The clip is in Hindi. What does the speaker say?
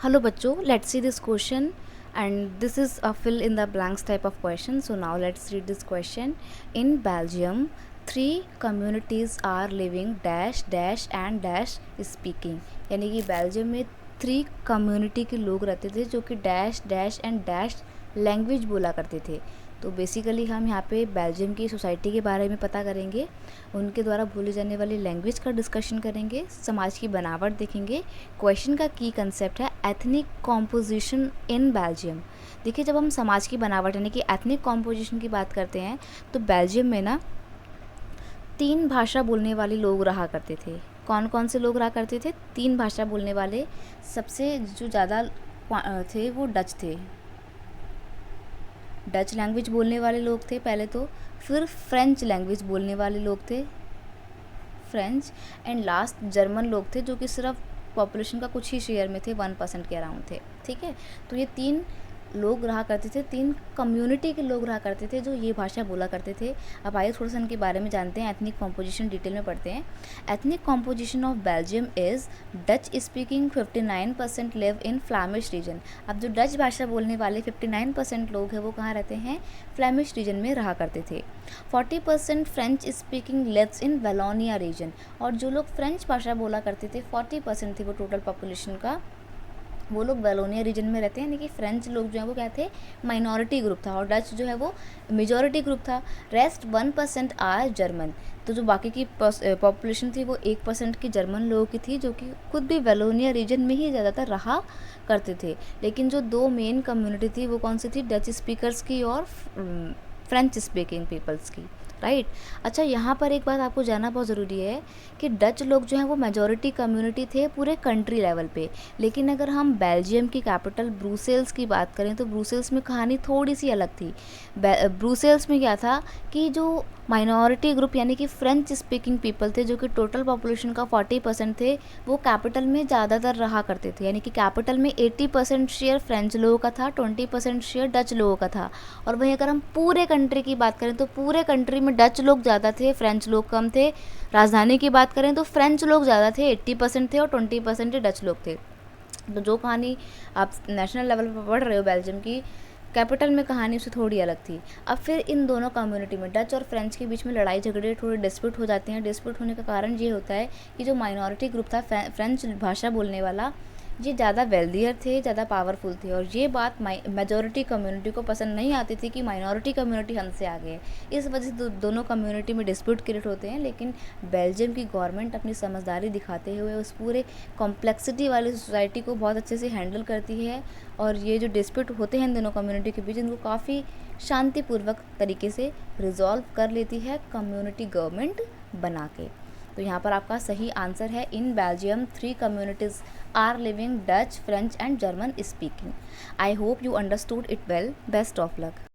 Hello bachcho, let's see this question, and this is a fill in the blanks type of question. So now let's read this question. In Belgium, three communities are living dash dash and dash speaking. यानी कि बेल्जियम में 3 कम्युनिटी के लोग रहते थे जो कि dash dash and dash language बोला करते थे। तो बेसिकली हम यहाँ पे बेल्जियम की सोसाइटी के बारे में पता करेंगे, उनके द्वारा बोली जाने वाली लैंग्वेज का डिस्कशन करेंगे, समाज की बनावट देखेंगे। क्वेश्चन का की कंसेप्ट है एथनिक कॉम्पोजिशन इन बेल्जियम। देखिए, जब हम समाज की बनावट यानी कि एथनिक कॉम्पोजिशन की बात करते हैं तो बेल्जियम में ना 3 भाषा बोलने वाले लोग रहा करते थे। कौन कौन से लोग रहा करते थे? 3 भाषा बोलने वाले। सबसे जो ज़्यादा थे वो डच थे, डच लैंग्वेज बोलने वाले लोग थे पहले तो। फिर फ्रेंच लैंग्वेज बोलने वाले लोग थे, फ्रेंच। एंड लास्ट जर्मन लोग थे जो कि सिर्फ पॉपुलेशन का कुछ ही शेयर में थे, 1% के अराउंड थे। ठीक है, तो ये 3 लोग रहा करते थे, 3 कम्युनिटी के लोग रहा करते थे जो ये भाषा बोला करते थे। अब आइए थोड़ा सा इनके बारे में जानते हैं, एथनिक कॉम्पोजिशन डिटेल में पढ़ते हैं। Ethnic composition of Belgium is Dutch speaking 59% live in Flemish region. अब जो डच भाषा बोलने वाले 59% लोग हैं वो कहाँ रहते हैं? फ्लैमिश रीजन में रहा करते थे। 40% French speaking lives in Wallonia region. और जो लोग फ्रेंच भाषा बोला करते थे 40% थे वो टोटल पॉपुलेशन का, वो लोग वेलोनिया रीजन में रहते हैं। यानी कि फ्रेंच लोग जो हैं वो क्या थे? माइनॉरिटी ग्रुप था, और डच जो है वो मेजॉरिटी ग्रुप था। Rest 1% are German. तो जो बाकी की पॉपुलेशन थी वो 1% की जर्मन लोगों की थी, जो कि खुद भी वेलोनिया रीजन में ही ज़्यादातर रहा करते थे। लेकिन जो 2 मेन कम्युनिटी थी वो कौन सी थी? डच स्पीकर्स की और फ्रेंच स्पीकिंग पीपल्स की, राइट। अच्छा, यहाँ पर एक बात आपको जानना बहुत ज़रूरी है कि डच लोग जो हैं वो मेजॉरिटी कम्युनिटी थे पूरे कंट्री लेवल पे। लेकिन अगर हम बेल्जियम की कैपिटल ब्रुसेल्स की बात करें तो ब्रुसेल्स में कहानी थोड़ी सी अलग थी। ब्रुसेल्स में क्या था कि जो माइनॉरिटी ग्रुप यानी कि फ्रेंच स्पीकिंग पीपल थे जो कि टोटल पॉपुलेशन का 40% थे, वो कैपिटल में ज़्यादातर रहा करते थे। यानी कि कैपिटल में 80% शेयर फ्रेंच लोगों का था, 20% शेयर डच लोगों का था। और वहीं अगर हम पूरे कंट्री की बात करें तो पूरे कंट्री में डच लोग ज़्यादा थे, फ्रेंच लोग कम थे। राजधानी की बात करें तो फ्रेंच लोग ज़्यादा थे, 80% थे, और 20% डच लोग थे। तो जो कहानी आप नेशनल लेवल पर पढ़ रहे हो बेल्जियम की, कैपिटल में कहानी उससे थोड़ी अलग थी। अब फिर इन दोनों कम्युनिटी में डच और फ्रेंच के बीच में लड़ाई झगड़े, थोड़े डिस्प्यूट हो जाते हैं। डिस्प्यूट होने का कारण ये होता है कि जो माइनॉरिटी ग्रुप था फ्रेंच भाषा बोलने वाला, ये ज़्यादा वेल्दियर थे, ज़्यादा पावरफुल थे। और ये बात मेजॉरिटी कम्युनिटी को पसंद नहीं आती थी कि माइनॉरिटी कम्युनिटी हमसे आगे है। इस वजह से दोनों कम्युनिटी में डिस्प्यूट क्रिएट होते हैं। लेकिन बेल्जियम की गवर्नमेंट अपनी समझदारी दिखाते हुए उस पूरे कॉम्प्लेक्सिटी वाली सोसाइटी को बहुत अच्छे से हैंडल करती है। और ये जो डिस्प्यूट होते हैं इन दोनों कम्युनिटी के बीच, इनको काफ़ी शांतिपूर्वक तरीके से रिजॉल्व कर लेती है कम्युनिटी गवर्नमेंट बना के। तो यहाँ पर आपका सही आंसर है, in Belgium 3 communities are living Dutch, French and German speaking. I hope you understood it well. Best of luck.